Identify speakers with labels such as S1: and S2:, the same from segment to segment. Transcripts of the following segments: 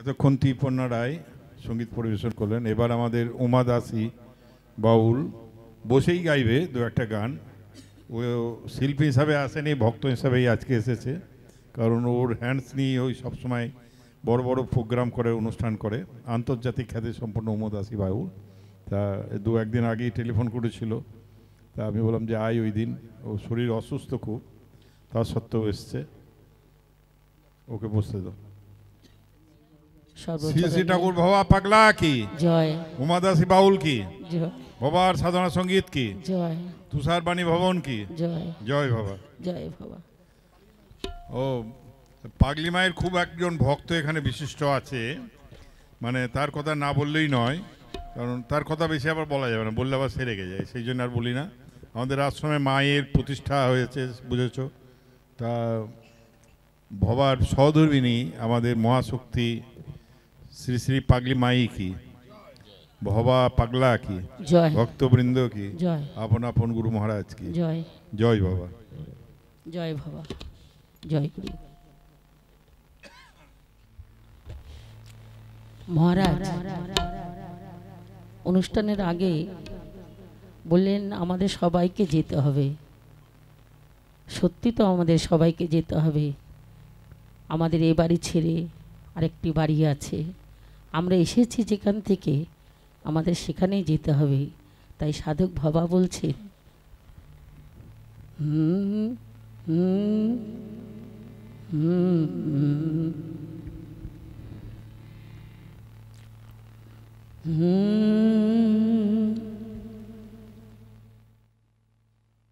S1: এতক্ষণ তীপন্না রায় সঙ্গীত পরিবেশন করলেন। এবার আমাদের উমা দাসী বাউল বসেই গাইবে দু একটা গান। ও শিল্পী হিসাবে আসেনি, ভক্ত হিসাবেই আজকে এসেছে, কারণ ওর হ্যান্ডস নিয়ে ওই সবসময় বড় বড় প্রোগ্রাম করে, অনুষ্ঠান করে, আন্তর্জাতিক খ্যাতি সম্পন্ন উমা দাসী বাউল। তা দু একদিন আগেই টেলিফোন করেছিল, তা আমি বললাম যে আয় ওই দিন। ও শরীর অসুস্থ খুব, তা সত্ত্বেও এসছে, ওকে বসতে দাও। শ্রী শ্রী ঠাকুর ভবা পাগলা কি
S2: জয়,
S1: উমা দাসী বাউল কি
S2: জয়,
S1: ভবার সাধনা সঙ্গীত কি
S2: জয়,
S1: তুষার বাণী ভবন কি
S2: জয়,
S1: জয় বাবা।
S2: জয় বাবা।
S1: ও পাগলি মায়ের খুব একজন ভক্ত এখানে বিশিষ্ট আছে, মানে তার কথা না বললেই নয়, কারণ তার কথা বেশি আবার বলা যাবে না, বললে আবার সেরে গে যায়, সেই জন্য আর বলি না। আমাদের আশ্রমে মায়ের প্রতিষ্ঠা হয়েছে, বুঝেছ। তা ভবার সহধর্মিনী আমাদের মহাশক্তি শ্রী শ্রী পাগলি মাই কি ভবা পাগলা কি
S2: জয়,
S1: ভক্তবৃন্দ কি
S2: জয়,
S1: আপন আপন গুরু মহারাজ কি
S2: জয়,
S1: জয় বাবা।
S2: জয় বাবা, জয় গুরু মহারাজ। অনুষ্ঠানের আগে বললেন আমাদের সবাইকে যেতে হবে। সত্যি তো আমাদের সবাইকে যেতে হবে। আমাদের এই বাড়ি ছেড়ে আরেকটি বাড়ি আছে, আমরা এসেছি যেখান থেকে, আমাদের সেখানেই যেতে হবে। তাই সাধক বাবা বলছেন হুম হুম হুম হুম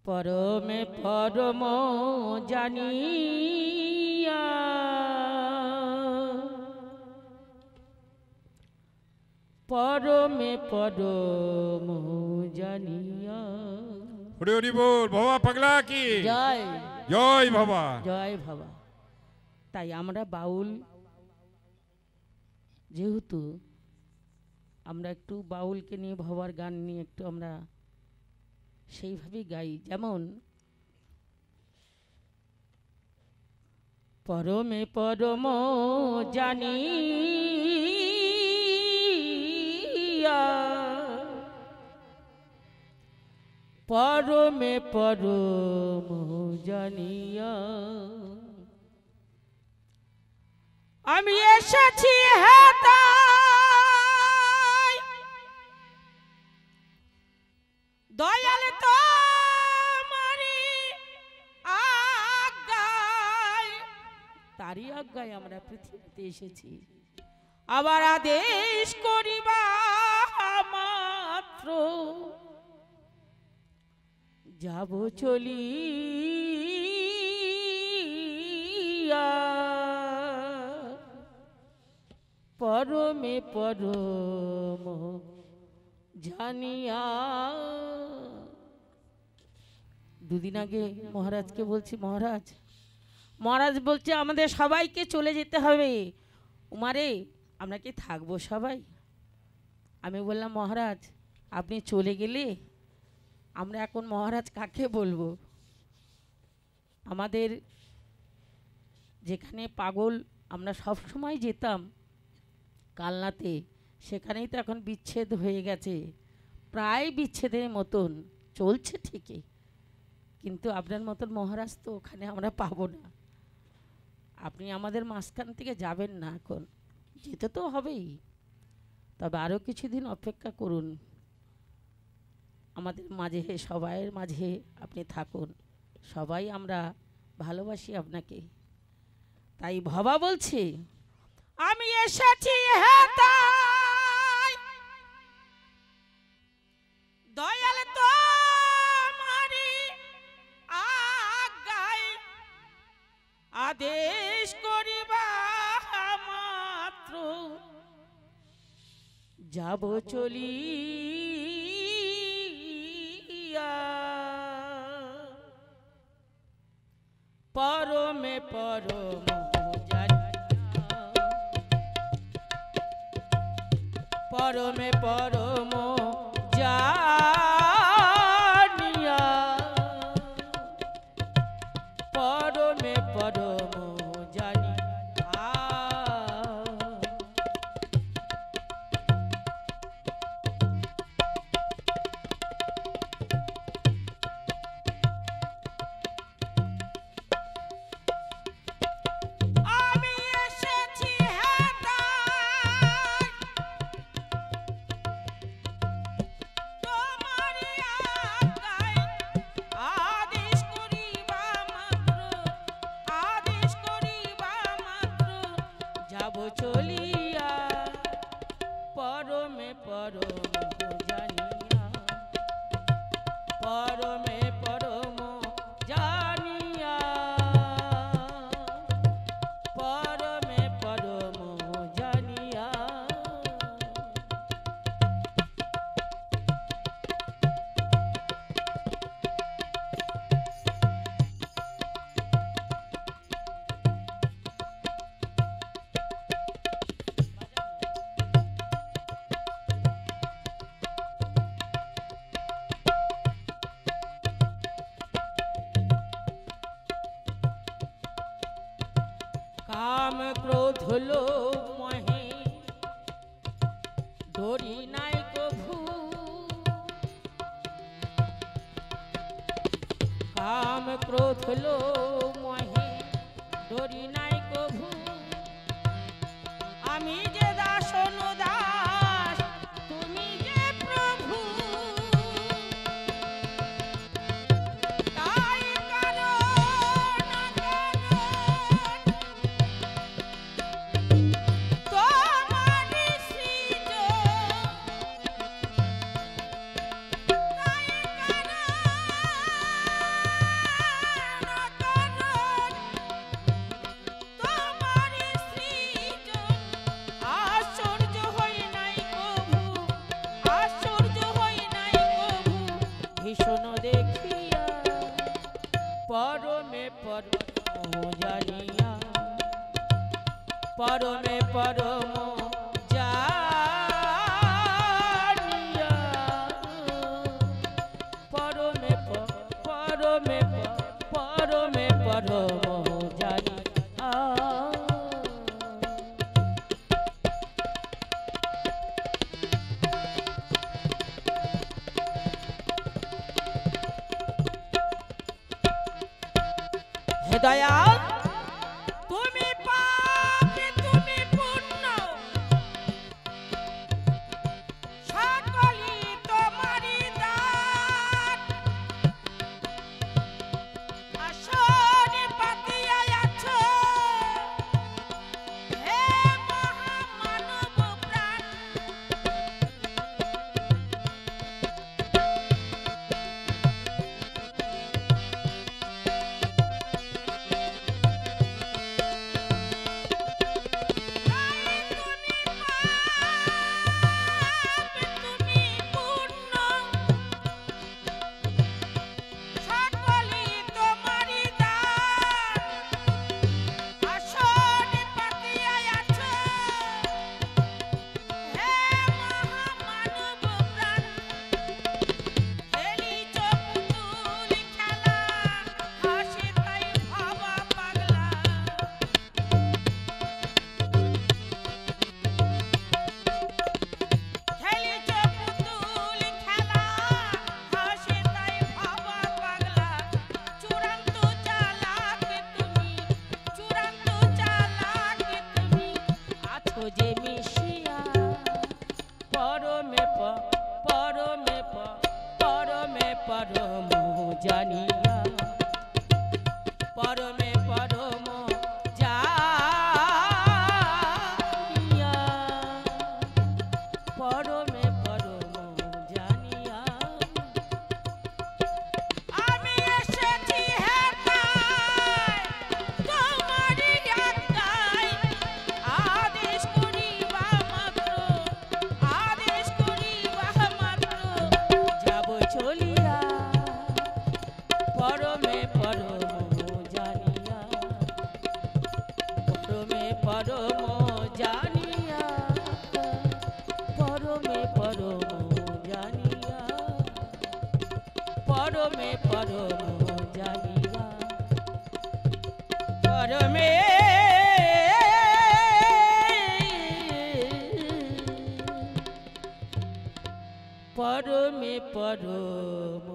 S2: পরমে পরম জানিয়া পরমে পরম জানিয়া।
S1: হরি হরি বল ভবা পাগলা কি
S2: জয়,
S1: জয় বাবা,
S2: জয় বাবা। তাই আমরা বাউল, যেহেতু আমরা একটু বাউলকে নিয়ে ভবার গান নিয়ে একটু আমরা সেইভাবেই গাই। যেমন পরমে পরম জানিয়া পরমে পরম জানিয়া আমি এসেছি হেতায় দয়াল তোমারি আজ্ঞায়। তারই আজ্ঞায় আমরা পৃথিবীতে এসেছি, আবার আদেশ করিবা মাত্র যাব চলিয়া পরমে পরম জানিয়া। দুদিন আগে মহারাজকে বলছি, মহারাজ বলছে আমাদের সবাইকে চলে যেতে হবে। উমারে আমরা কি থাকবো সবাই? আমি বললাম মহারাজ আপনি চলে গেলে আমরা এখন মহারাজ কাকে বলবো? আমাদের যেখানে পাগল আমরা সব সময় যেতাম কালনাতে, সেখানেই তো এখন বিচ্ছেদ হয়ে গেছে, প্রায় বিচ্ছেদের মতন চলছে ঠিকই, কিন্তু আপনার মতন মহারাজ তো ওখানে আমরা পাবো না। আপনি আমাদের মাঝখান থেকে যাবেন না, এখন যেতে তো হবেই, তবে আরও কিছুদিন অপেক্ষা করুন, আমাদের মাঝে সবাইয়ের মাঝে আপনি থাকুন, সবাই আমরা ভালোবাসি আপনাকে। তাই ভবা বলছে আমি এসেছি হেতায় দয়াল তোমারি আজ্ঞায় আদেশ করিবা মাত্র যাব চলিয়া পরমে পরম পরমে পরম জানিয়া পরমে পরম জানিয়া কাম ক্রোধ লোভ মহে ধরি নাই কভু, কাম ক্রোধ লোভ মহে ধরি নাই কভু। আমি যে দাস অনুদাস তুমি যে প্রভু, তাই তোমারি সৃজন, তাই তোমারি সৃজন। আশ্চর্য হই নাই কভু, আশ্চর্য হই নাই কভু, ভীষণ দেখিয়া পরমে পরম জানিয়া, পরমে পরম জানিয়া, পরমে পরমে পরমে পরম জানিয়া। হে দয়াল, তুমি পাপী তুমি পুণ্য, সকলই তোমারি দান। আসনে পাতিয়া আছো হে মহামানব প্রাণ। যে মিশিয়া পরমে পরমে পরমে পরম জানিয়া, পরমে পরম জানিয়া, পরমে পরম জানিয়া। আমি এসেছি হে তাই তোমারি আজ্ঞায়, আদেশ করিবা মাত্র, আদেশ করিবা মাত্র যাব চলিয়া, পরমে পরম জানিয়া, পরমে পরম জানিয়া, পরমে পরম জানিয়া, পরমে পরম জানিয়া, পরমে পরমে পরম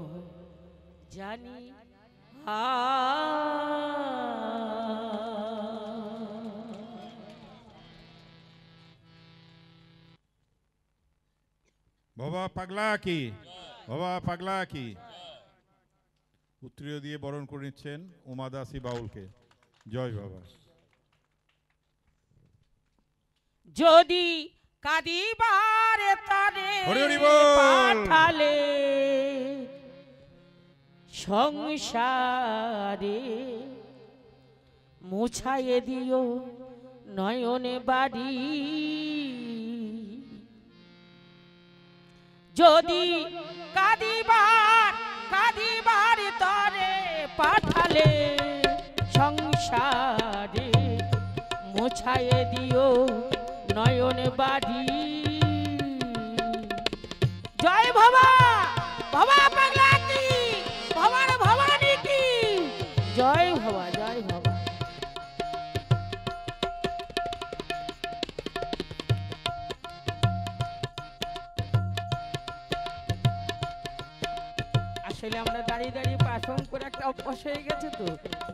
S2: জানি।
S1: বাবা পাগলা কি, বাবা পাগলা কি। উত্তরীয় দিয়ে বরণ করে নিচ্ছেন উমাদাসী বাউলকে। জয় বাবা।
S2: যদি কাদিবারে তারে
S1: হরি হরি বল।
S2: পাঠালে সংসারে, মুছাইয়ে দিও নয়নে বাড়ি। যদি কাদিবার তরে পাঠালে সংসারে, মুছাইয়ে দিও নয়নে বাড়ি। জয় বাবা, বাবা পাগলা কি, বাবার ভবানী কি। জয় বাবা, জয় বাবা। আসলে আমরা দাঁড়িয়ে দাঁড়িয়ে পাঠন করে একটা অভ্যাস হয়ে গেছে, তো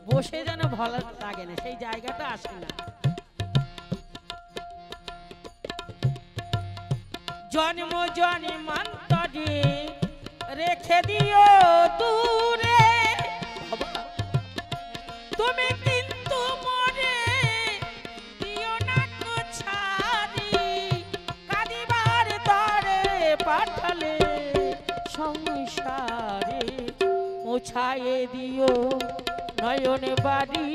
S2: বসে যেন ভালো লাগে না, সেই জায়গাটা আসে না। জন্ম জন্মান্তরে রেখে দিও দূরে তুমি, কিন্তু মরে দিও না ছাড়ি, কাঁদিবার তরে পাঠালে সংসারে মুছায়ে দিও নয়ন বাড়ি।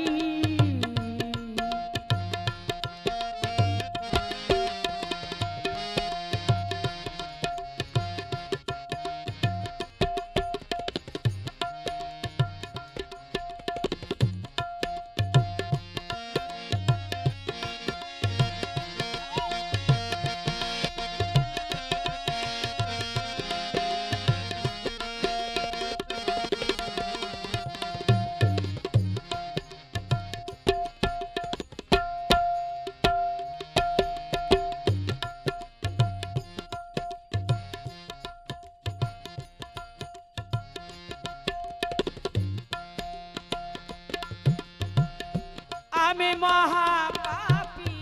S2: আমি মহাপাপী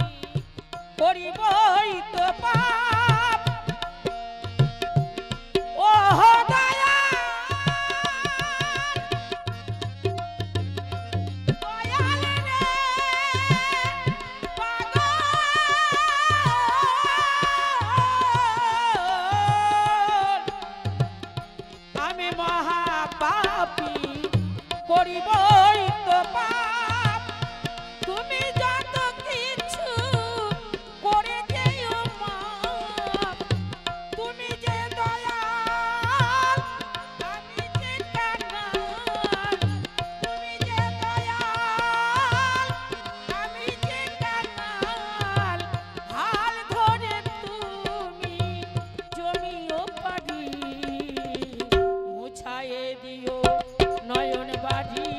S2: করিবই তো পাপ, ও দয়া দয়াল রে পাগল, আমি মহাপাপী করিবই তো পাপ, তুমি যত কিছু করে যেও মাপ, তুমি যে দয়াল আমি যে কাঙাল, তুমি যে দয়াল আমি যে কাঙাল, হাল ধরে তুমি জমিও পারি, মুছায়ে দিও নয়ন বাড়ি,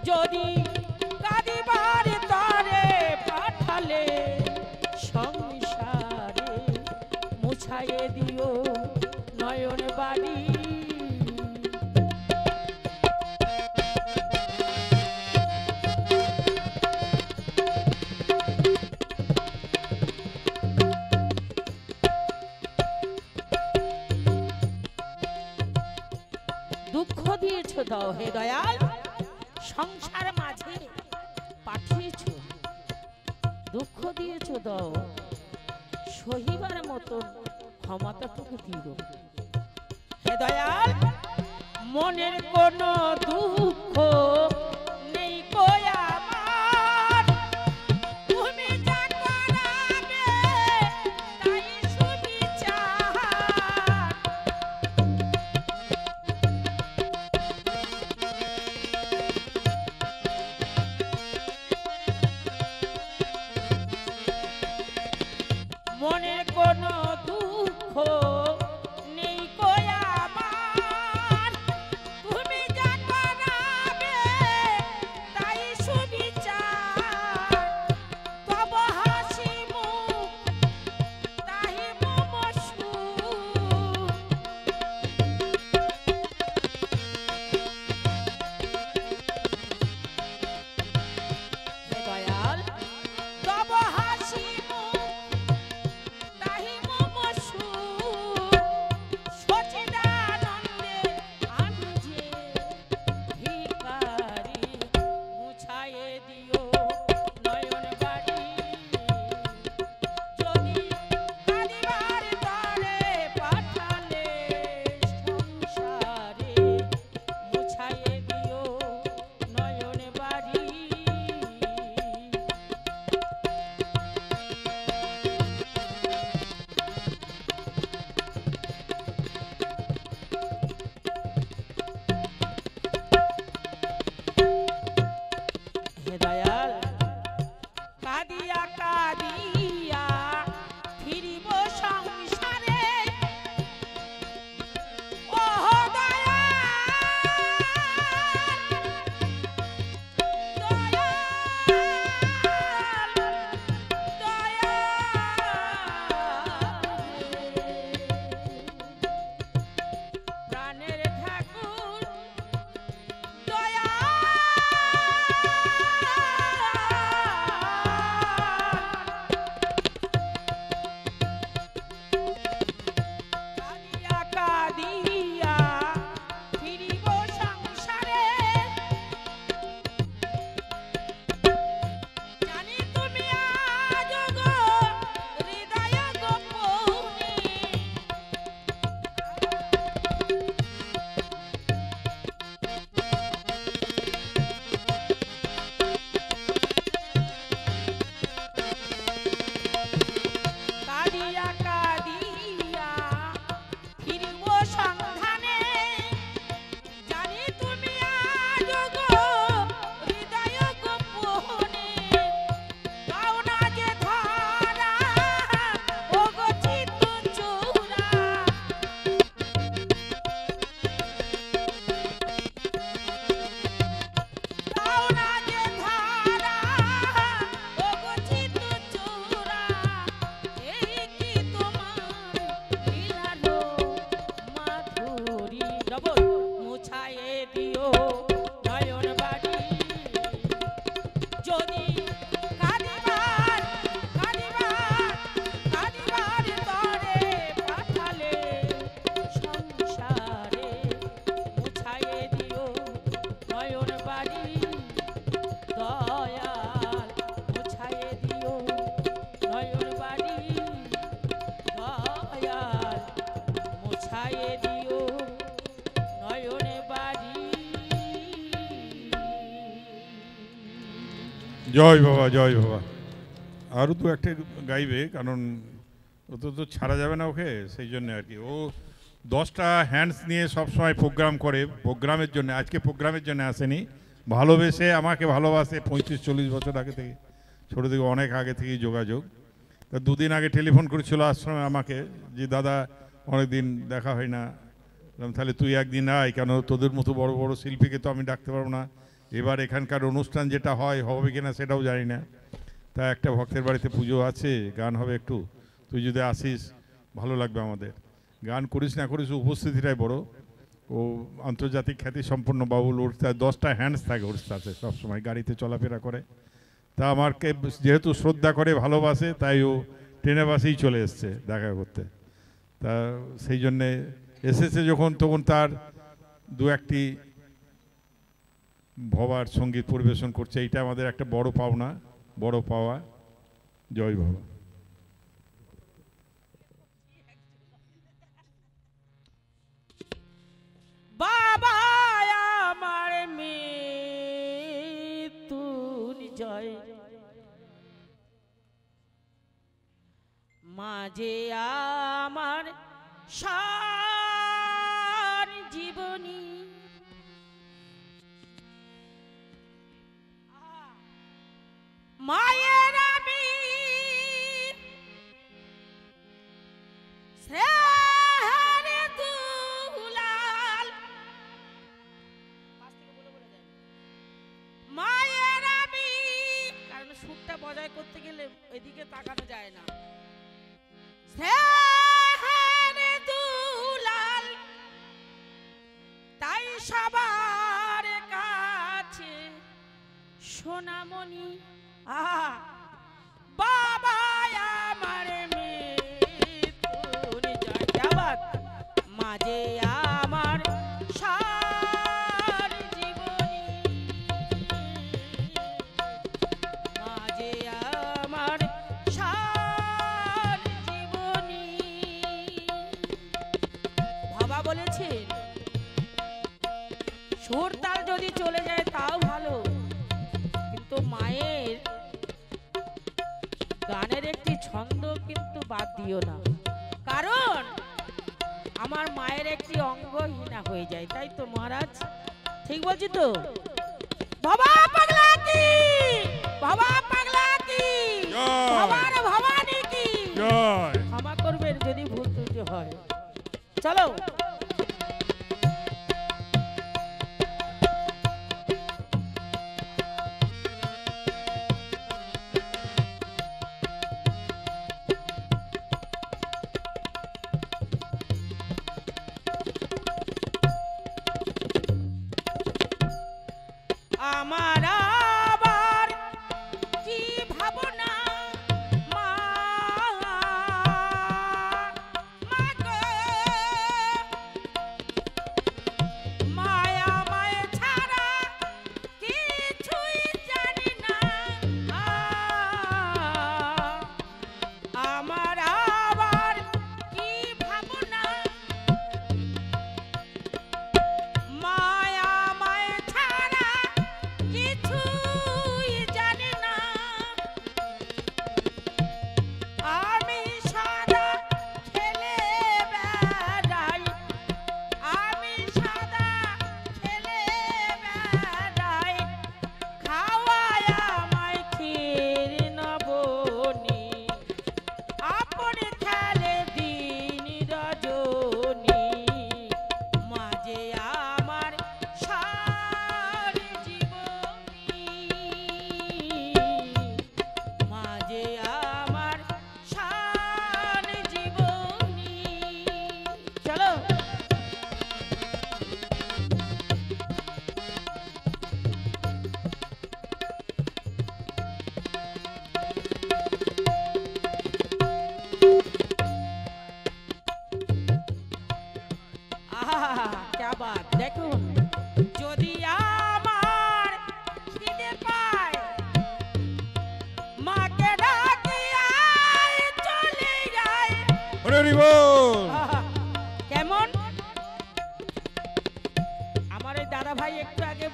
S2: যদি কাঁদিবার তরে পাঠালে সংসারে মুছায়ে দিও নয়ন বাড়ি। দুঃখ দিয়েছ দাও হে দয়াল, সংসার মাঝে পাঠিয়েছ, দুঃখ দিয়েছ দাও, সহিবার মতন ক্ষমতাটুকু দিও হে দয়াল। মনের কোনো দুঃখ নেই গো আমার, তুমি যা করাবে তাই সুবিচার, মনের কোনো দুঃখ নেই গো আমার, তুমি যা করাবে তাই সুবিচার, তব হাসি মুখ তাহি মম সুখ, হে দয়াল তব হাসি মুখ তাহি মম সুখ, সচিদানন্দে আমি যে ভিখারি, মুছায়ে দিও নয়ন বাড়ি, যদি কাঁদিবার তরে পাঠালে সংসারে মুছায়ে দিও নয়ন বাড়ি। হে দয়াল কাঁদিয়া কাঁদিয়া ফিরিব সংসারে, ও দয়াল দয়াল দয়াল, প্রাণের বাড়ি দয়াল মুছায়ে দিও নয়ন বাড়ি দয়াল মুছায়ে দিও নয়ন বাড়ি।
S1: জয় বাবা, জয় বাবা। আরও তো একটা গাইবে, কারণ ও তো ছাড়া যাবে না ওকে, সেই জন্য আর কি। ও 10টা হ্যান্ডস নিয়ে সবসময় প্রোগ্রাম করে, প্রোগ্রামের জন্য। আজকে প্রোগ্রামের জন্য আসেনি, ভালোবেসে আমাকে ভালোবাসে 35-40 বছর আগে থেকে, ছোটো থেকে অনেক আগে থেকেই যোগাযোগ। তা 2 দিন আগে টেলিফোন করেছিল আশ্রমে আমাকে, যে দাদা অনেক দিন দেখা হয় না, তাহলে তুই একদিন আয়, কেন তোদের মতো বড় বড় শিল্পীকে তো আমি ডাকতে পারবো না। এবার এখানকার অনুষ্ঠান যেটা হয় হবে কিনা সেটাও জানি না। তা একটা ভক্তের বাড়িতে পুজো আছে, গান হবে একটু, তুই যদি আসিস ভালো লাগবে আমাদের। গান করিস না করিস, উপস্থিতিটাই বড়। ও আন্তর্জাতিক খ্যাতি সম্পন্ন বাউল, ওর 10টা হ্যান্ডস থাকে ওর সাথে সবসময়, গাড়িতে চলাফেরা করে। তা আমাকে যেহেতু শ্রদ্ধা করে ভালোবাসে, তাই ও ট্রেনে বাসেই চলে এসছে দেখা করতে। তা সেই জন্যে এসেছে যখন, তখন তার 2-1টি ভবার সঙ্গীত পরিবেশন করছে। এইটা আমাদের একটা বড় পাওনা, বড় পাওয়া। জয় বাবা।
S2: বাবা আমার মৃত্যুঞ্জয় মাঝে আমার সার জীবনী মায়ের আমি শ্রেহারে দুলাল মায়ের আমি, কারণ সুরটা বজায় করতে গেলে এদিকে তাকানো যায় না। শ্রেহারে দুলাল তাই সবার কাছে সোনামণি। বাবা আমার মৃত্যুঞ্জয় যাবাত মাঝে আমার সার জীবনী মাঝে আমার সার জীবনী। বাবা বলেছেন সুর তাল যদি চলে যায় তাও ভালো, কিন্তু মায়ের গানের একটি ছন্দ কিন্তু বাদ দিও না, কারণ আমার মায়ের একটি অঙ্গহীনা হয়ে যায়। তাই তো মহারাজ, ঠিক বলছি তো? বাবা পাগলা কি, বাবা পাগলা কি, বাবার ভবানী কি জয়। ক্ষমা করবেন যদি ভুল ত্রুটি হয়। চলো আমার আবার কি ভাবনা মা গো, মায়া মায়া ছাড়া কিছুই জানি না। আমার আবার কি ভাবনা মায়া মায়া ছাড়া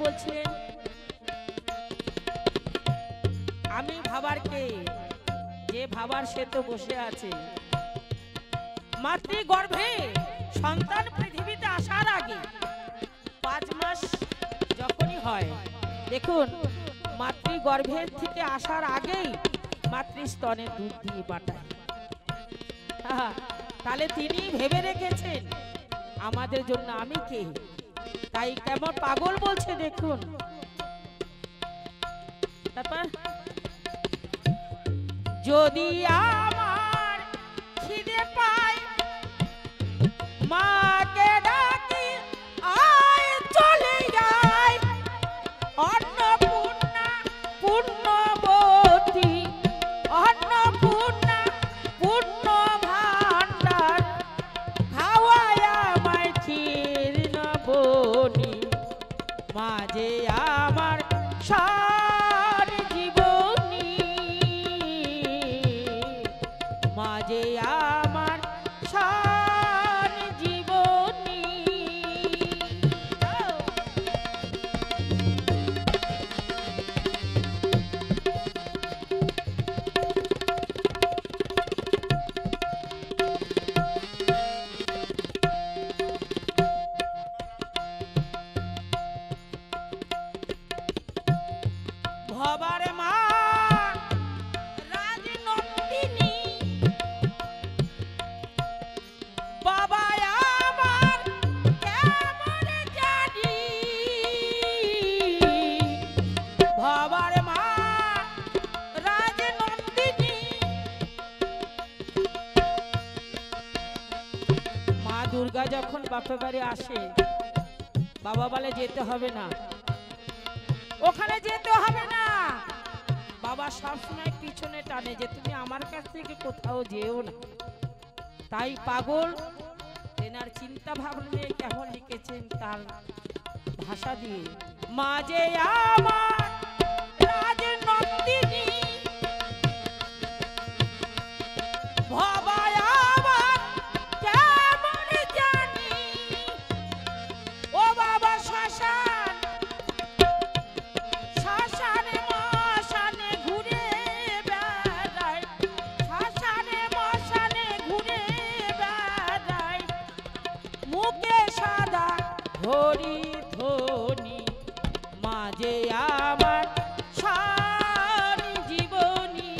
S2: বলছিলেন আমি ভাবার কে? যে ভাবার সে তো বসে আছে। মাতৃগর্ভে সন্তান পৃথিবীতে আসার আগে 5 মাস যখনই হয়, দেখুন মাতৃগর্ভের থেকে আসার আগেই মাতৃস্তনে দুধ দিয়ে পাঠায়। তাহলে তিনি ভেবে রেখেছেন আমাদের জন্য আমি কে। তাই কেমন পাগল বলছে দেখুন। তারপর যদি আমার খিদে পায় মাকে ডাকি আয় চলে যায়, অন্নপূর্ণা পূর্ণবতী, অন্নপূর্ণা পূর্ণ ভাণ্ডার, খাওয়ায় আমায় ক্ষীর নবনী, মাঝে আমার সার জীবনী, মাঝে আমার সার জীবনী। ভবার মা রাজনন্দিনী, বাবা আমার কেমন জানি, ভবার মা রাজনন্দিনী, মা দুর্গা যখন বাপের বাড়ি আসে বাবা বলে যেতে হবে না, ওখানে যেতে হবে না। বাবা সবসময় পিছনে টানে যে তুমি আমার কাছ থেকে কোথাও যেও না। তাই পাগল তেনার চিন্তা ভাবনা কেমন লিখেছেন তার ভাষা দিয়ে। মাঝে আমার রাজনন্দিনী, ভবায় আমার কেমন জানি, ও বাবা শ্মশান শ্মশানে মশানে ঘুরে বেড়ায়, শ্মশানে মশানে ঘুরে বেড়ায়, মুখে সাদা হরি ধ্বনি, মাঝে আমার সার জীবনী,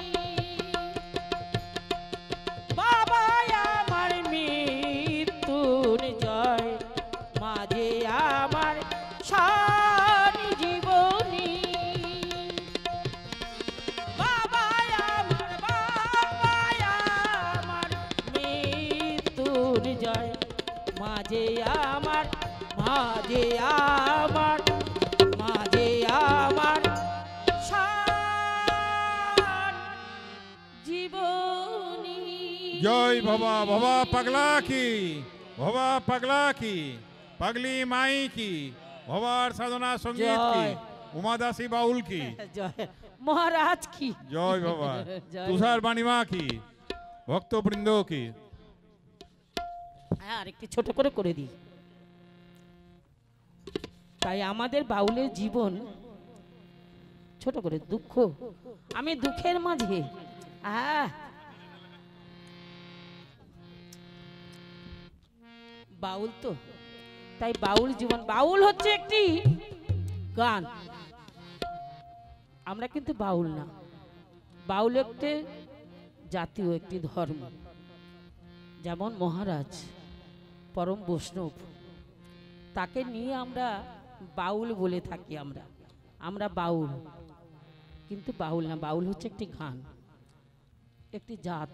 S2: বাবা আমার মৃত্যুর জয়, মাঝে আমার সার জীবনী, বাবা আমার মৃত্যুর জয়, মাঝে আমার, মাঝে আমার, মাঝে আমার সার জীবনী।
S1: জয় বাবা, বাবা পাগলা কি, বাবা পাগলা কি, পাগলি মাই কি, বাবার সাধনা সঙ্গীত কি,
S2: জয়।
S1: উমাদাসী বাউল কি,
S2: জয় মহারাজ কি,
S1: জয় বাবা,
S2: জয়।
S1: তুষার বাণীমা কি, ভক্তবৃন্দ কি।
S2: হ্যাঁ, আর একটু ছোট করে দিই। তাই আমাদের বাউলের জীবন ছোট করে, দুঃখ আমি দুঃখের মাঝে বাউল তো, তাই বাউল জীবন। বাউল হচ্ছে একটি গান, আমরা কিন্তু বাউল না। বাউল একটি জাতীয় একটি ধর্ম। যেমন মহারাজ পরম বৈষ্ণব, তাকে নিয়ে আমরা বাউল বলে থাকি। আমরা বাউল, কিন্তু বাউল না। বাউল হচ্ছে একটি গান, একটি জাত।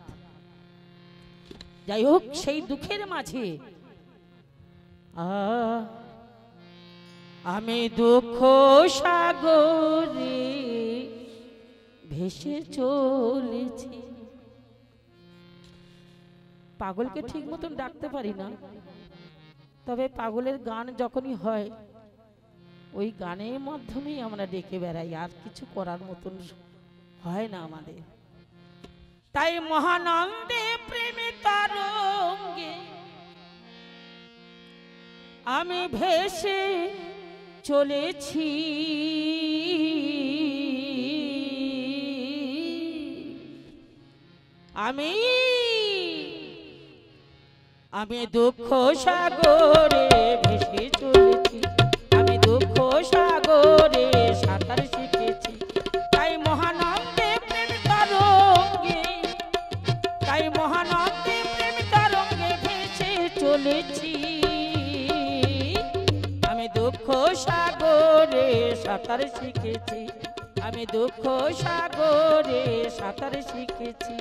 S2: যাই হোক, সেই দুঃখের মাঝে আমি দুঃখ সাগরে ভেসে চলেছি। পাগলকে ঠিক মতন ডাকতে পারি না, তবে পাগলের গান যখনই হয় ওই গানের মাধ্যমেই আমরা ডেকে বেড়াই, আর কিছু করার মতন হয় না আমাদের। তাই মহানন্দে প্রেমে তরঙ্গে আমি ভেসে চলেছি আমি আমি দুঃখ সাগরে ভেসে চলেছি আমি দুঃখ সাগরে সাঁতার শিখেছি তাই মহানন্দে প্রেম তরঙ্গে তাই মহানন্দে প্রেম তরঙ্গে ভেসে চলেছি আমি দুঃখ সাগরে সাঁতার শিখেছি আমি দুঃখ সাগরে সাঁতার শিখেছি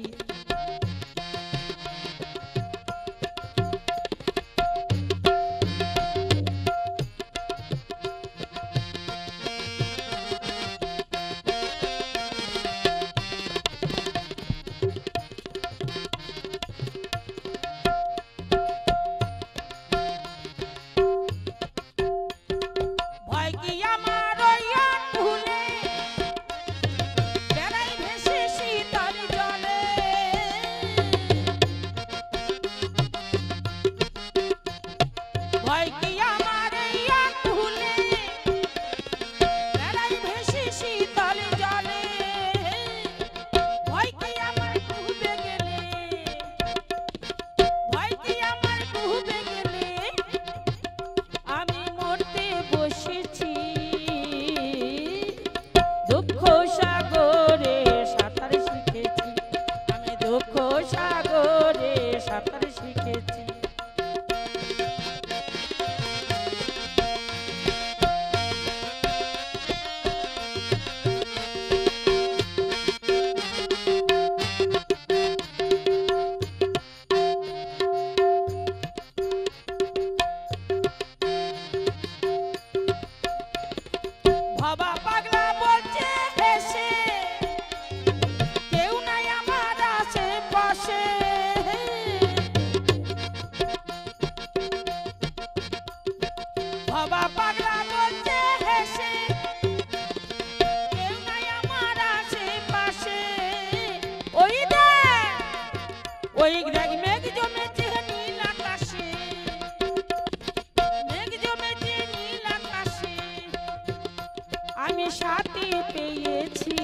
S2: আমি সাথে পেয়েছি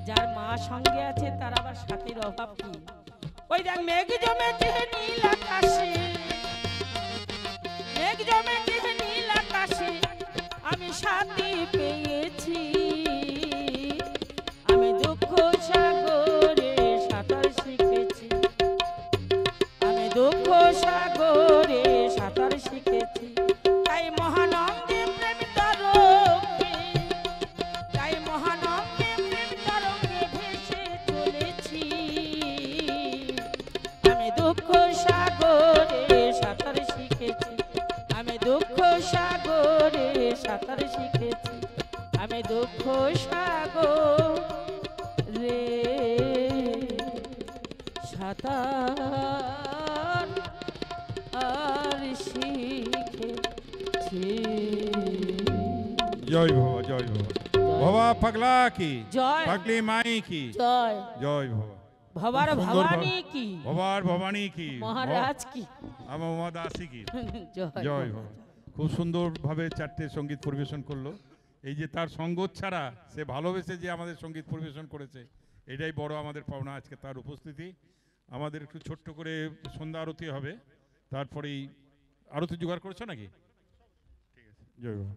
S2: যার মা সঙ্গে আছে তার আবার সাথের অভাব কি ওই দেখ মেঘ জমেছে নীল আকাশে মেঘ জমেছে নীল আকাশে আমি সাথে পেয়েছি আমি দুঃখ সাগরে সাঁতার শিখেছি আমি দুঃখ সাগরে সাঁতার শিখেছি তাই মহানন্দে প্রেম তরঙ্গে তাই মহানন্দে প্রেম তরঙ্গে ভেসে চলেছি আমি দুঃখ সাগরে সাঁতার শিখেছি আমি দুঃখ সাগরে সাঁতার শিখেছি আমি দুঃখ সাগরে সাঁতার আর শিখেছি
S1: জয় বাবা জয় বাবা বাবা পাগলা কি
S2: জয়
S1: পাগলি মাই কি
S2: জয়
S1: জয় বাবা
S2: ভবার ভবানী কি
S1: ভবার ভবানী কি
S2: মহারাজ কি
S1: আমার উমা দাসী কি
S2: জয়
S1: জয় বাবা খুব সুন্দরভাবে চারটে সঙ্গীত পরিবেশন করলো এই যে তার সঙ্গত ছাড়া সে ভালোবেসে যে আমাদের সঙ্গীত পরিবেশন করেছে এটাই বড় আমাদের পাওনা আজকে তার উপস্থিতি আমাদের একটু ছোট্ট করে সন্ধ্যা আরতি হবে তারপরেই আরতি জোগাড় করেছো নাকি ঠিক আছে জয় বাবা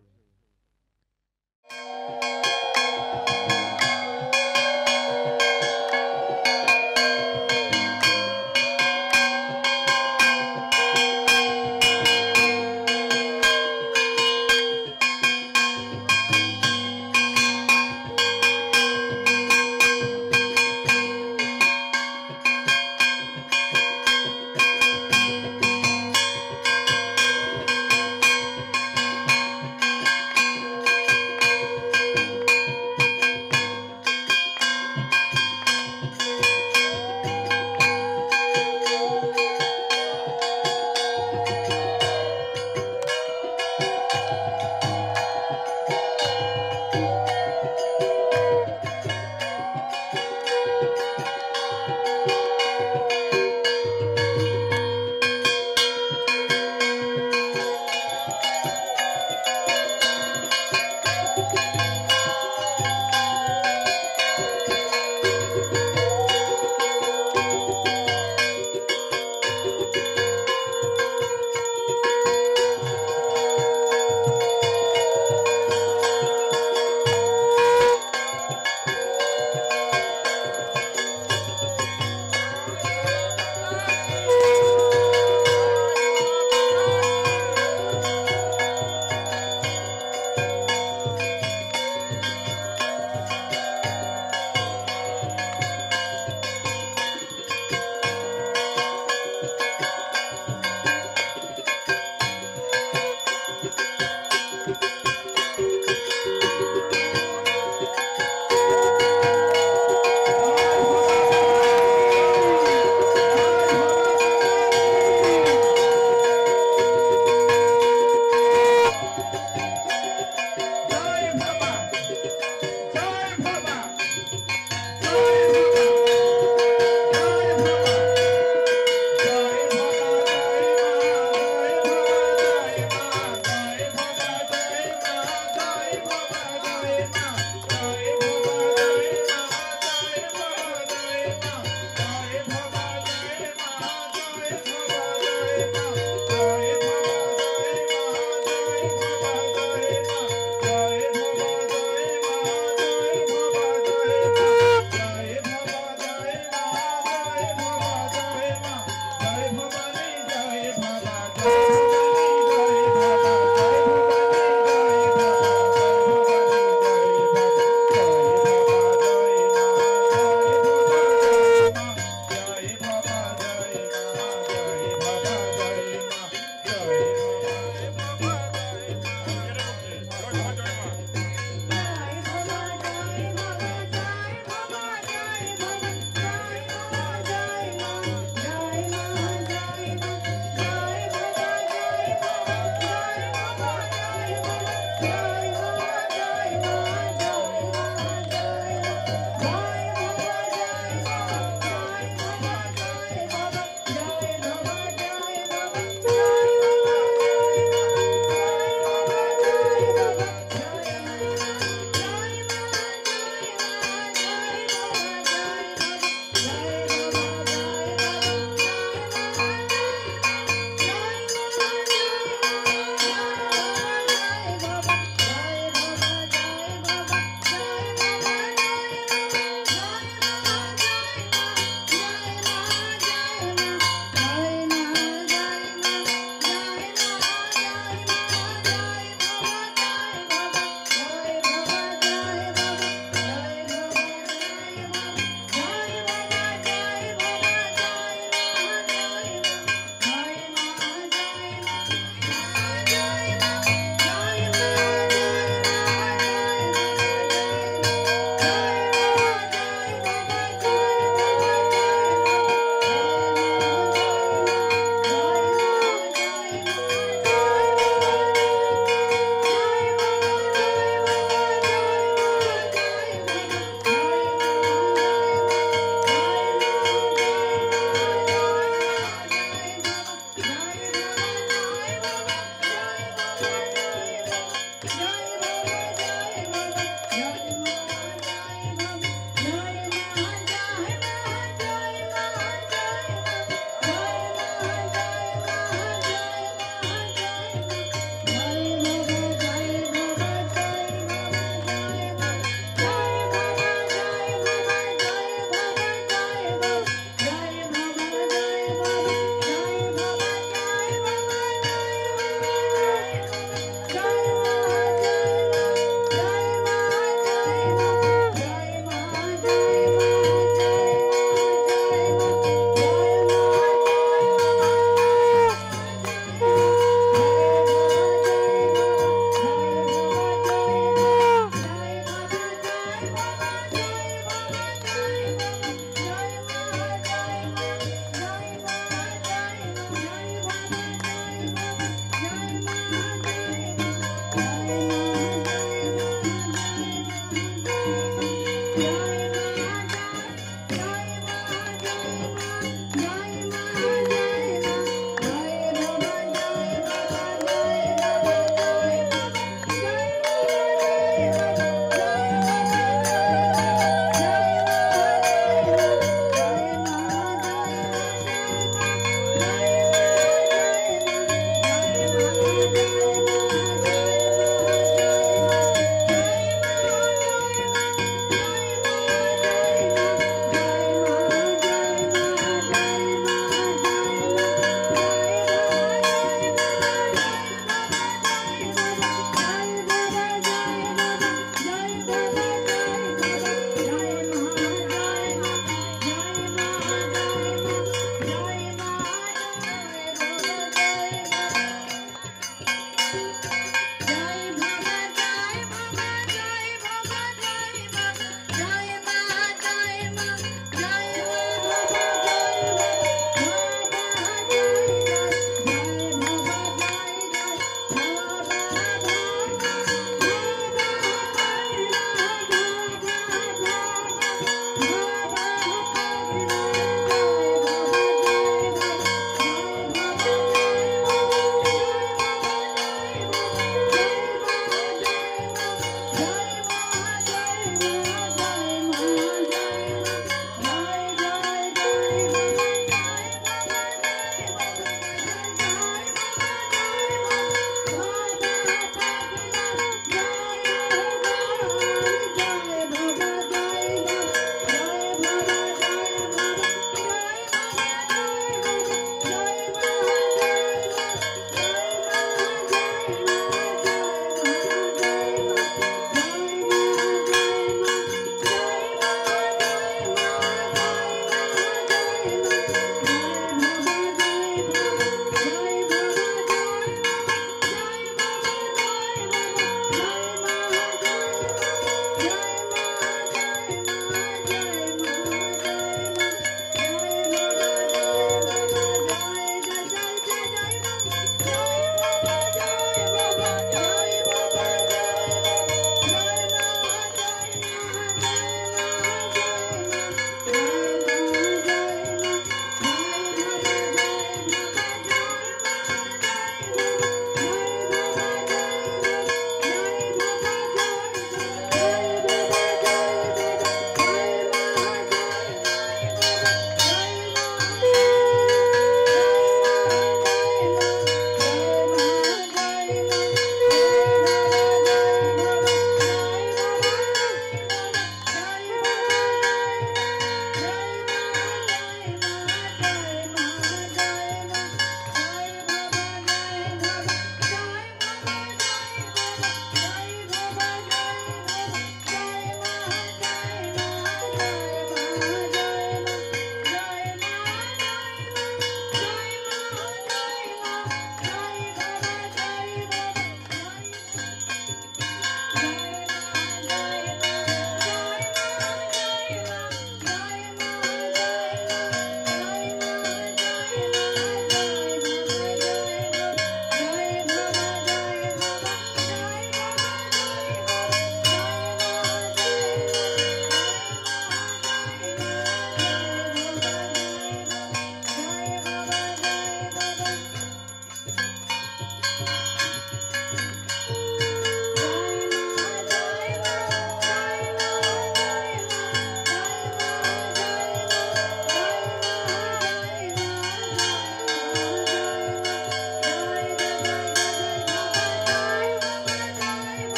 S3: জয়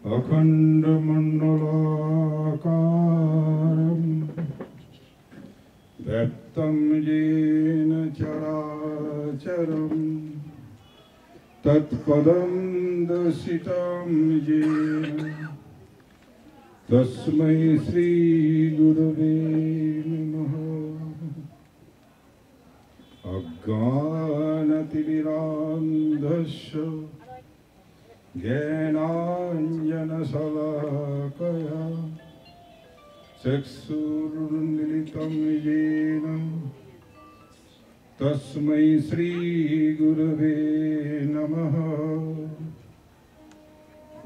S3: अखण्डमण्डलाकारं व्याप्तं येन चराचरं तत्पदं दर्शितं येन तस्मै श्रीगुरवे नमः। अज्ञानतिमिरान्धस्य ज्ञानाञ्जनशलाकया चक्षुरुन्मिलितं येन तस्मै श्रीगुरवे नमः।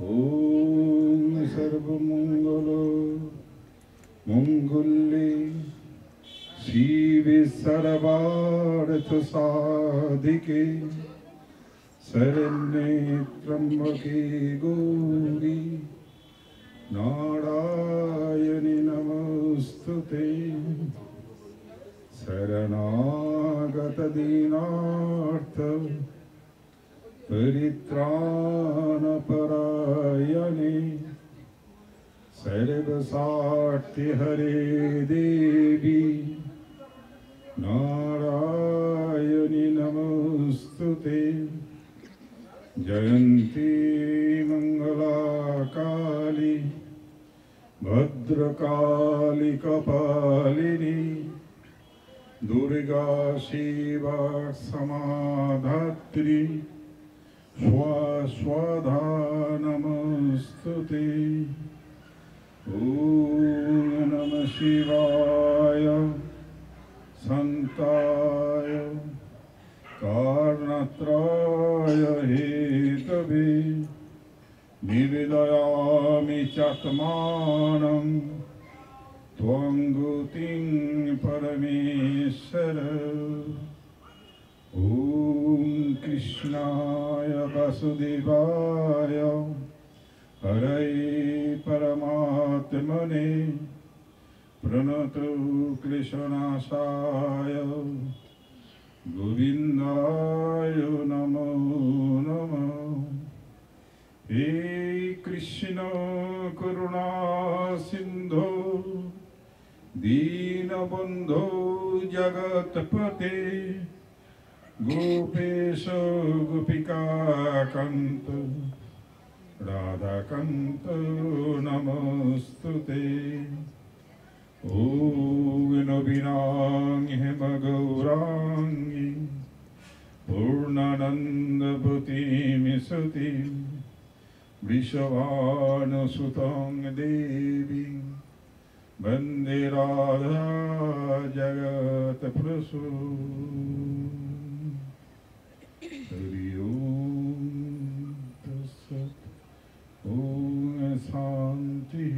S3: ॐ सर्वमङ्गलमाङ्गल्ये शिवे सर्वार्थसाधिके शरण्ये त्र्यम्बके गौरी नारायणि नमोस्तुते। शरणागतदीनार्थ परित्राणपरायणे सर्वसार्थिहरे देवी नारायणि नमोस्तुते। जयन्ती मङ्गलाकाली भद्रकाली कपालिनी दुर्गा शिवा समाधात्री स्वधा नमस्तुते। ॐ नमः शिवाय संताय कारणात्रय हेतवे निवेदयामि चात्मानं त्वं गतिं परमेश्वर। ॐ कृष्णाय वासुदेवाय हरे परमात्मने प्रणतु क्लेशनाशाय गोविन्दाय नमो नमः। हे कृष्ण करुणा सिन्धो दीनबन्धो जगत्पते गोपेश गोपिकाकान्त राधाकान्त नमोस्तुते। ॐ नवीनां हेमगौराङ्गी पूर्णानन्दभूतिं सुतीं वृषभानुसुतां देवीं वन्दे राधा जगत्प्रसूं। हरि ओम तत्सत्। ओम शांति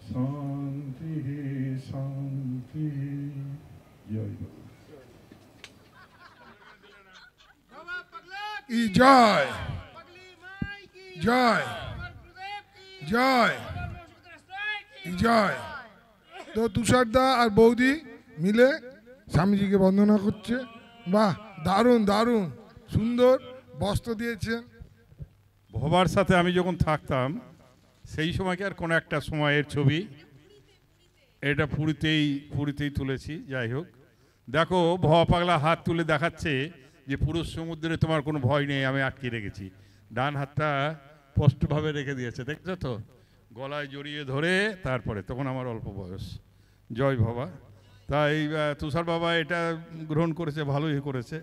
S3: शांति शांति। जय
S4: की जय जय जय জয়। তো তুষারদা আর বৌদি মিলে স্বামীজিকে বন্দনা করছে। বাহ, দারুণ দারুণ সুন্দর বস্ত্র দিয়েছেন।
S1: ভবার সাথে আমি যখন থাকতাম সেই সময়কার কোনো একটা সময়ের ছবি, এটা পুরীতেই তুলেছি। যাই হোক, দেখো ভবা পাগলা হাত তুলে দেখাচ্ছে যে পুরুষ সমুদ্রে তোমার কোনো ভয় নেই, আমি আটকে রেখেছি। ডান হাতটা স্পষ্টভাবে রেখে দিয়েছে, দেখছো তো, গলায় জড়িয়ে ধরে। তারপরে তখন আমার অল্প বয়স। জয় ভবা। তাই তুষার বাবা এটা গ্রহণ করেছে, ভালোই করেছে,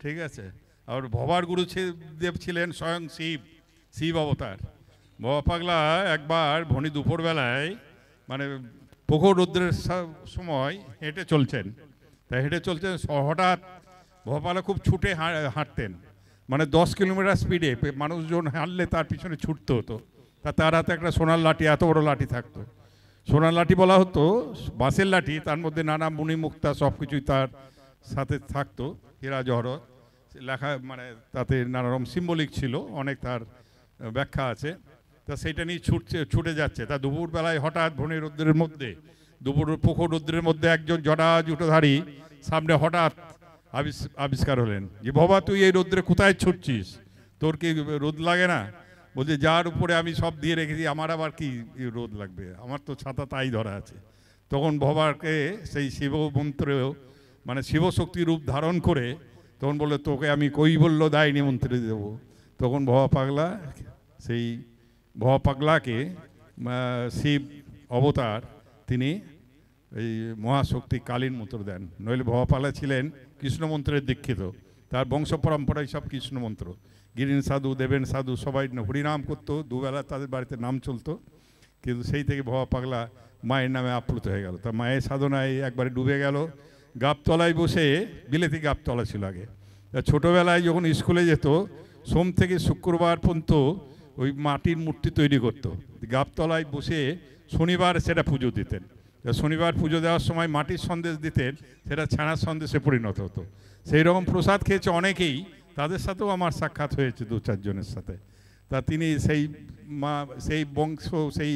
S1: ঠিক আছে। আর ভবার গুরু দেব ছিলেন স্বয়ং শিব অবতার। ভবা পাগলা একবার ভনি দুপুরবেলায় মানে প্রখর রৌদ্রের সময় হেঁটে চলছেন। তাই হেঁটে চলছেন, হঠাৎ ভবা পাগলা খুব ছুটে হাঁটতেন, মানে 10 কিলোমিটার স্পিডে। মানুষজন হাঁটলে তার পিছনে ছুটতে হতো। তার হাতে একটা সোনার লাঠি, এত বড় লাঠি থাকতো। সোনার লাঠি বলা হতো, বাঁশের লাঠি, তার মধ্যে নানা মুনি মুক্তা সব কিছুই তার সাথে থাকতো, হীরা জহরত লেখা, মানে তাতে নানা রকম সিম্বলিক ছিল, অনেক তার ব্যাখ্যা আছে। তা সেইটা নিয়ে ছুটে যাচ্ছে। তা দুপুরবেলায় হঠাৎ ভনি রৌদ্রের মধ্যে, প্রখর রৌদ্রের মধ্যে একজন জটাজুটোধারী সামনে হঠাৎ আবিষ্কার হলেন যে, বাবা তুই এই রৌদ্রে কোথায় ছুটছিস, তোর কি রোদ লাগে না? বলছে যার উপরে আমি সব দিয়ে রেখেছি আমার আবার কি রোদ লাগবে, আমার তো ছাতা তাই ধরা আছে। তখন ভবাকে সেই শিব মন্ত্র মানে শিবশক্তি রূপ ধারণ করে তখন বললো তোকে আমি কৈবল্য দায় নিমন্ত্রণ দেবো। তখন ভবা পাগলা সেই ভবা পাগলাকে শিব অবতার তিনি এই মহাশক্তি কালীন মন্ত্র দেন। নইলে ভবা পাগলা ছিলেন কৃষ্ণ মন্ত্রের দীক্ষিত, তার বংশ পরম্পরায় সব কৃষ্ণ মন্ত্র। গিরিন সাধু দেবেন সাধু সবাই হরিনাম করতো, দুবেলা তাদের বাড়িতে নাম চলতো। কিন্তু সেই থেকে ভবা পাগলা মায়ের নামে আপ্লুত হয়ে গেল। তা মায়ের সাধনায় একবারে ডুবে গেল। গাবতলায় বসে, বিলেতি গাবতলা ছিল আগে, ছোটোবেলায় যখন স্কুলে যেত সোম থেকে শুক্রবার পর্যন্ত ওই মাটির মূর্তি তৈরি করতো। গাবতলায় বসে শনিবার সেটা পুজো দিতেন। শনিবার পুজো দেওয়ার সময় মাটির সন্দেশ দিতেন, সেটা ছানার সন্দেশে পরিণত হতো। সেই রকম প্রসাদ খেয়েছে অনেকেই, তাদের সাথেও আমার সাক্ষাৎ হয়েছে 2-4 জনের সাথে। তা তিনি সেই বংশ, সেই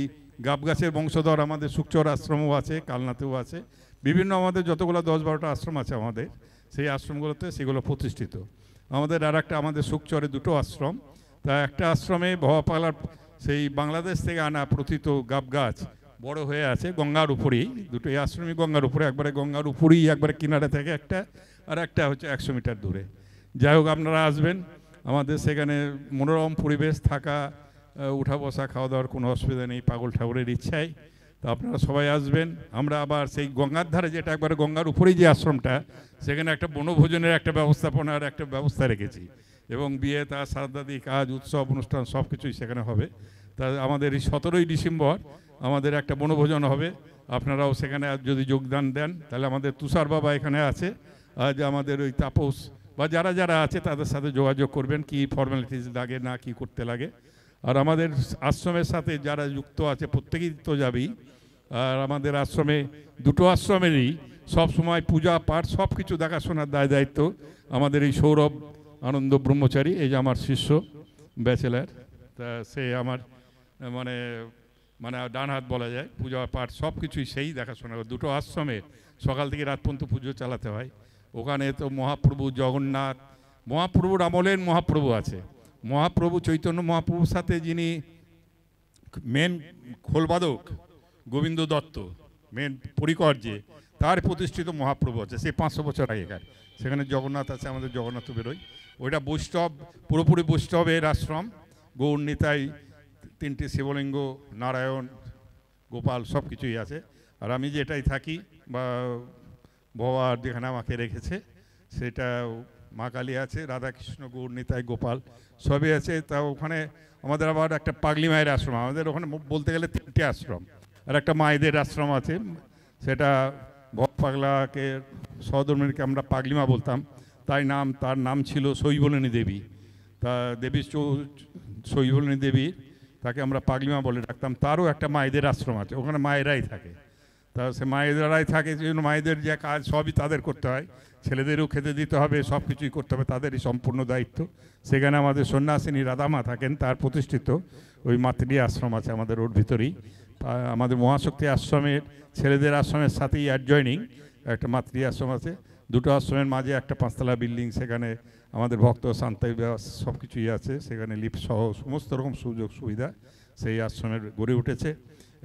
S1: গাব গাছের বংশধর। আমাদের সুকচর আশ্রমও আছে, কালনাতেও আছে, বিভিন্ন আমাদের যতগুলো 10-12টা আশ্রম আছে আমাদের, সেই আশ্রমগুলোতে সেগুলো প্রতিষ্ঠিত। আমাদের আর একটা, আমাদের সুকচরে 2টো আশ্রম। তা একটা আশ্রমে ভবা পাগলার সেই বাংলাদেশ থেকে আনা প্রথিত গাব গাছ বড় হয়ে আছে গঙ্গার উপরেই। 2টোই আশ্রমই গঙ্গার উপরে, একবারে গঙ্গার উপরেই, একবারে কিনারে থেকে একটা, আর একটা হচ্ছে 100 মিটার দূরে। যাই হোক, আপনারা আসবেন, আমাদের সেখানে মনোরম পরিবেশ, থাকা, উঠা বসা, খাওয়া দাওয়ার কোনো অসুবিধা নেই, পাগল ঠাকুরের ইচ্ছায়। তো আপনারা সবাই আসবেন। আমরা আবার সেই গঙ্গার ধারে, যেটা একবারে গঙ্গার উপরেই যে আশ্রমটা, সেখানে একটা বনভোজনের একটা ব্যবস্থাপনার একটা ব্যবস্থা রেখেছি। এবং বিয়ে, তার শ্রাদ্ধাদি কাজ, উৎসব অনুষ্ঠান সব কিছুই সেখানে হবে। তা আমাদের এই 17ই ডিসেম্বর আমাদের একটা বনভোজন হবে। আপনারাও সেখানে যদি যোগদান দেন তাহলে আমাদের তুষার বাবা এখানে আছে, আজ আমাদের ওই তাপস বা যারা যারা আছে তাদের সাথে যোগাযোগ করবেন, কি ফর্মালিটিস লাগে না কি করতে লাগে। আর আমাদের আশ্রমের সাথে যারা যুক্ত আছে প্রত্যেকেই তো যাবেই। আর আমাদের আশ্রমে 2টো আশ্রমেরই সব সময় পূজা পাঠ সব কিছু দেখাশোনার দায়িত্ব আমাদের এই সৌরভ আনন্দ ব্রহ্মচারী, এই যে আমার শিষ্য ব্যাচেলার। তা সে আমার মানে মানে ডান হাত বলা যায়। পূজা পাঠ সব কিছুই সেই দেখাশোনা করে। 2টো আশ্রমে সকাল থেকে রাত পর্যন্ত পুজো চালাতে হয়। ওখানে তো মহাপ্রভু জগন্নাথ, মহাপ্রভুর আমলের মহাপ্রভু আছে। মহাপ্রভু চৈতন্য মহাপ্রভুর সাথে যিনি মেন খোলবাদক গোবিন্দ দত্ত, মেন পরিকর্যে, তার প্রতিষ্ঠিত মহাপ্রভু আছে, সে 500 বছর আগেকার। সেখানে জগন্নাথ আছে, আমাদের জগন্নাথ বেরোয়। ওইটা বৈষ্ণব, পুরোপুরি বৈষ্ণবের আশ্রম। গৌর নিতাই, 3টে শিবলিঙ্গ, নারায়ণ, গোপাল সব কিছুই আছে। আর আমি যেটাই থাকি বা ভবার যেখানে আমাকে রেখেছে, সেটা মা কালী আছে, রাধাকৃষ্ণ, গৌর নিতাই, গোপাল সবই আছে। তা ওখানে আমাদের আবার একটা পাগলি মায়ের আশ্রম, আমাদের ওখানে বলতে গেলে 3টে আশ্রম। আর একটা মায়েদের আশ্রম আছে, সেটা ভবা পাগলাকে সহধর্মিনীকে আমরা পাগলিমা বলতাম, তার নাম ছিল শৈবলিনী দেবী। তা দেবী শৈবলিনী দেবী, তাকে আমরা পাগলিমা বলে ডাকতাম। তারও একটা মায়েদের আশ্রম আছে, ওখানে মায়েরাই থাকে। তা সে মায়েরাই থাকে, সেই জন্য মায়েদের যে কাজ সবই তাদের করতে হয়, ছেলেদেরও খেতে দিতে হবে, সব কিছুই করতে হবে, তাদেরই সম্পূর্ণ দায়িত্ব। সেখানে আমাদের সন্ন্যাসিনী রাধামা থাকেন, তার প্রতিষ্ঠিত ওই মাতৃ আশ্রম আছে আমাদের ওর ভিতরেই। আমাদের মহাশক্তি আশ্রমের ছেলেদের আশ্রমের সাথেই অ্যাডজয়নিং একটা মাতৃ আশ্রম আছে। 2টো আশ্রমের মাঝে একটা 5তলা বিল্ডিং, সেখানে আমাদের ভক্ত শান্তি সব কিছুই আছে। সেখানে লিফট সহ সমস্ত রকম সুযোগ সুবিধা সেই আশ্রমের গড়ে উঠেছে।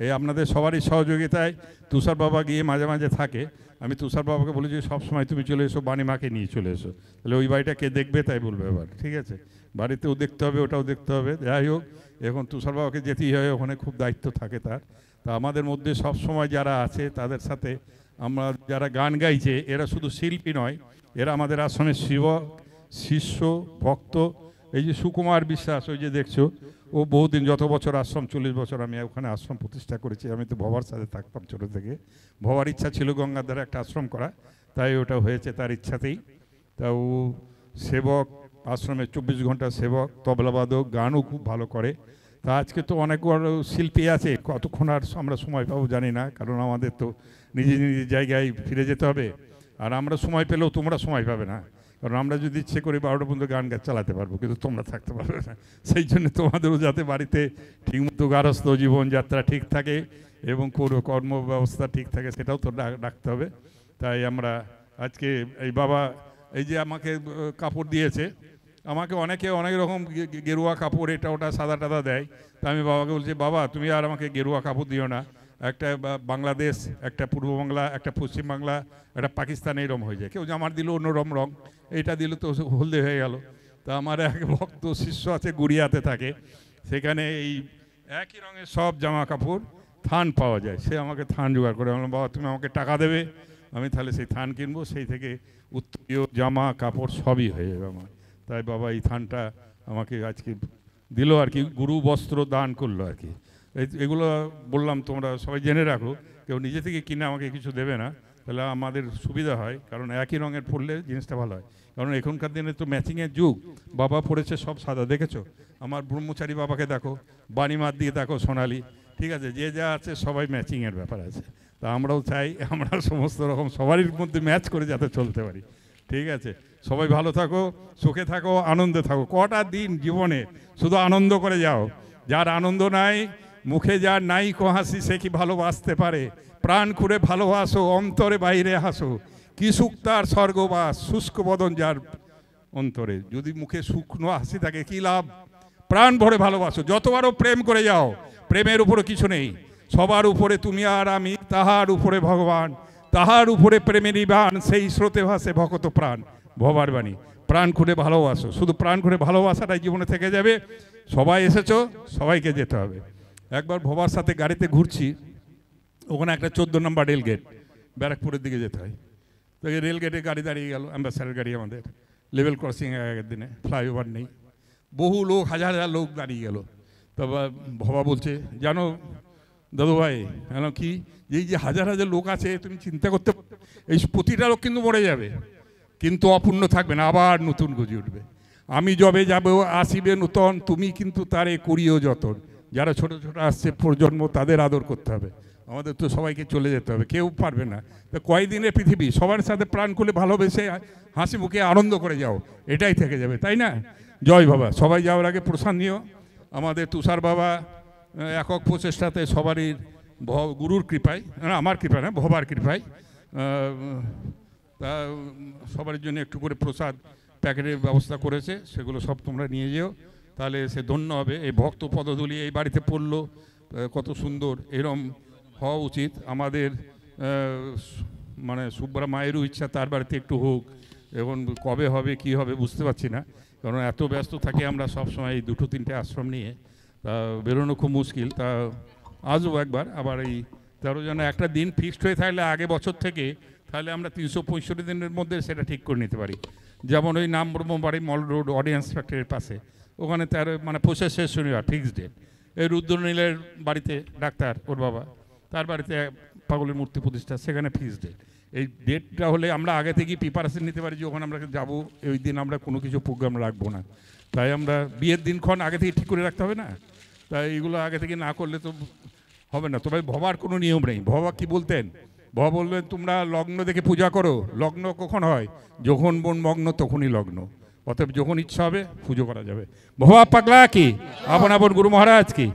S1: এই আপনাদের সবারই সহযোগিতায় তুষার বাবা গিয়ে মাঝে মাঝে থাকে। আমি তুষার বাবাকে বলি যে সব সময় তুমি চলে এসো, বাণী মাকে নিয়ে চলে এসো, তাহলে ওই বাড়িটা কে দেখবে তাই বলবে এবার, ঠিক আছে? বাড়িতেও দেখতে হবে, ওটাও দেখতে হবে। যাই হোক, এখন তুষার বাবাকে যেতেই হয়, ওখানে খুব দায়িত্ব থাকে তার। তা আমাদের মধ্যে সব সময় যারা আছে তাদের সাথে আমরা, যারা গান গাইছে, এরা শুধু শিল্পী নয়, এরা আমাদের আশ্রমের শিষ্য ভক্ত। এই যে সুকুমার বিশ্বাস, ওই যে দেখছো, ও বহুদিন, যত বছর আশ্রম, 40 বছর আমি ওখানে আশ্রম প্রতিষ্ঠা করেছি। আমি তো ভবার সাথে থাকতাম ছোটো থেকে। ভবার ইচ্ছা ছিল গঙ্গার ধারে একটা আশ্রম করা, তাই ওটা হয়েছে তার ইচ্ছাতেই। তা ও সেবক, আশ্রমে 24 ঘন্টা সেবক, তবলাবাদক, গানও খুব ভালো করে। তা আজকে তো অনেক শিল্পী আছে, কতক্ষণ আর আমরা সময় পাবো জানি না, কারণ আমাদের তো নিজের নিজের জায়গায় ফিরে যেতে হবে। আর আমরা সময় পেলেও তোমরা সময় পাবে না, কারণ আমরা যদি ইচ্ছে করি 12টা পর্যন্ত গান চালাতে পারবো, কিন্তু তোমরা থাকতে পারবে না। সেই জন্য তোমাদেরও যাতে বাড়িতে ঠিকমতো গারস্থ জীবনযাত্রা ঠিক থাকে এবং কর্ম ব্যবস্থা ঠিক থাকে, সেটাও তো রাখতে হবে। তাই আমরা আজকে এই বাবা, এই যে আমাকে কাপড় দিয়েছে, আমাকে অনেকে অনেক রকম গেরুয়া কাপড় এটা ওটা সাদা টাদা দেয়। তা আমি বাবাকে বলছি, বাবা তুমি আর আমাকে গেরুয়া কাপড় দিও না, একটা বাংলাদেশ, একটা পূর্ব বাংলা, একটা পশ্চিম বাংলা, একটা পাকিস্তান এরম হয়ে যায়। কেউ জামার দিল অন্যরকম রং, এইটা দিল তো হলদে হয়ে গেল। তা আমার এক ভক্ত শিষ্য আছে গুড়িয়াতে থাকে, সেখানে এই একই রঙের সব জামা কাপড় থান পাওয়া যায়। সে আমাকে থান জোগাড় করে। বললাম, বাবা তুমি আমাকে টাকা দেবে, আমি তাহলে সেই থান কিনবো, সেই থেকে উত্তরীয় জামা কাপড় সবই হয়ে যাবে আমার। তাই বাবা এই থানটা আমাকে আজকে দিল আর কি, গুরু বস্ত্র দান করলো আর কি। এগুলো বললাম তোমরা সবাই জেনে রাখো, কেউ নিজে থেকে কিনে আমাকে কিছু দেবে না, তাহলে আমাদের সুবিধা হয়, কারণ একই রঙের পরলে জিনিসটা ভালো হয়। কারণ এখনকার দিনে তো ম্যাচিংয়ের যুগ, বাবা পড়েছে সব সাদা, দেখেছো আমার ব্রহ্মচারী বাবাকে দেখো, বাণীমাত দিয়ে দেখো সোনালি, ঠিক আছে, যে যা আছে সবাই ম্যাচিংয়ের ব্যাপার আছে। তা আমরাও চাই আমরা সমস্ত রকম সবারই মধ্যে ম্যাচ করে যাতে চলতে পারি, ঠিক আছে। সবাই ভালো থাকো, সুখে থাকো, আনন্দে থাকো। কটা দিন জীবনে শুধু আনন্দ করে যাও। যার আনন্দ নাই, মুখে যার নাই কো হাসি, সে কি ভালোবাসতে পারে? প্রাণ খুঁড়ে ভালোবাসো, অন্তরে বাইরে হাসো, কি সুখ তার স্বর্গবাস, শুষ্ক বদন যার অন্তরে। যদি মুখে শুকনো হাসি থাকে কি লাভ? প্রাণ ভরে ভালোবাসো, যতবারও প্রেম করে যাও, প্রেমের উপরে কিছু নেই, সবার উপরে তুমি আর আমি, তাহার উপরে ভগবান, তাহার উপরে প্রেমের বাণ, সেই স্রোতে ভাসে ভকত প্রাণ, ভবার বাণী। প্রাণ খুঁড়ে ভালোবাসো, শুধু প্রাণ খুঁড়ে ভালোবাসাটাই জীবনে থেকে যাবে। সবাই এসেছো, সবাইকে যেতে হবে। একবার ভবার সাথে গাড়িতে ঘুরছি, ওখানে একটা 14 নম্বর রেলগেট, ব্যারাকপুরের দিকে যেতে হয়। তো এই রেলগেটে গাড়ি দাঁড়িয়ে গেল, অ্যাম্বাসেডার গাড়ি আমাদের, লেভেল ক্রসিং আগের দিনে, ফ্লাইওভার নেই, বহু লোক, হাজার হাজার লোক দাঁড়িয়ে গেল। তারপর ভবা বলছে, জানো দাদু ভাই, কি এই যে হাজার হাজার লোক আছে, তুমি চিন্তা করতে, এই প্রতিটা লোক কিন্তু মরে যাবে, কিন্তু অপূর্ণ থাকবে না, আবার নতুন গজে উঠবে। আমি যবে যাব আসিবে নূতন, তুমি কিন্তু তারে করিও যতন। যারা ছোট ছোট আসছে প্রজন্ম, তাদের আদর করতে হবে। আমাদের তো সবাইকে চলে যেতে হবে, কেউ পারবে না। তো কয়দিনের পৃথিবী, সবার সাথে প্রাণ খুলে ভালোবেসে হাসি মুখে আনন্দ করে যাও, এটাই থেকে যাবে, তাই না? জয় বাবা। সবাই যাওয়ার আগে প্রসাদ নিও। আমাদের তুষার বাবা একক প্রচেষ্টাতে সবারই গুরুর কৃপায়, না আমার কৃপা না, ভবার কৃপায়, তা সবার জন্য একটু করে প্রসাদ প্যাকেটের ব্যবস্থা করেছে, সেগুলো সব তোমরা নিয়ে যেও, তাহলে সে ধন্য হবে। এই ভক্ত পদধূলি এই বাড়িতে পড়লো, কত সুন্দর, এরম হওয়া উচিত। আমাদের মানে সুব্রা মায়েরও ইচ্ছা তার বাড়িতে একটু হোক, এবং কবে হবে কি হবে বুঝতে পারছি না, কারণ এত ব্যস্ত থাকি আমরা সবসময় এই 2-3টে আশ্রম নিয়ে, তা বেরোনো খুব মুশকিল। তা আসবো একবার, আবার এই 13 জনে একটা দিন ফিক্সড হয়ে থাকলে আগে বছর থেকে, তাহলে আমরা 365 দিনের মধ্যে সেটা ঠিক করে নিতে পারি। যেমন ওই নাম ব্রহ্মবাড়ি মল রোড অডিয়েন্স ফ্যাক্টরির পাশে, ওখানে তার মানে 25 শনিবার ফিক্সড ডেট। এই রুদ্রনীলের বাড়িতে ডাক্তার ওর বাবা, তার বাড়িতে পাগলের মূর্তি প্রতিষ্ঠা, সেখানে ফিক্সড ডেট। এই ডেটটা হলে আমরা আগে থেকেই প্রিপারেশন নিতে পারি যে ওখানে আমরা যাবো, ওই দিন আমরা কোনো কিছু প্রোগ্রাম রাখবো না। তাই আমরা বিয়ের দিনক্ষণ আগে থেকে ঠিক করে রাখতে হবে না, তাই এইগুলো আগে থেকে না করলে তো হবে না। তবে ভবার কোনো নিয়ম নেই। ভবা কি বলতেন? ভবা বললেন, তোমরা লগ্ন দেখে পূজা করো। লগ্ন কখন হয়? যখন বন মগ্ন তখনই লগ্ন। অতএব যখন ইচ্ছা হবে পুজো করা যাবে। ভবা পাগলা কি, আপন আপন গুরু মহারাজ কি।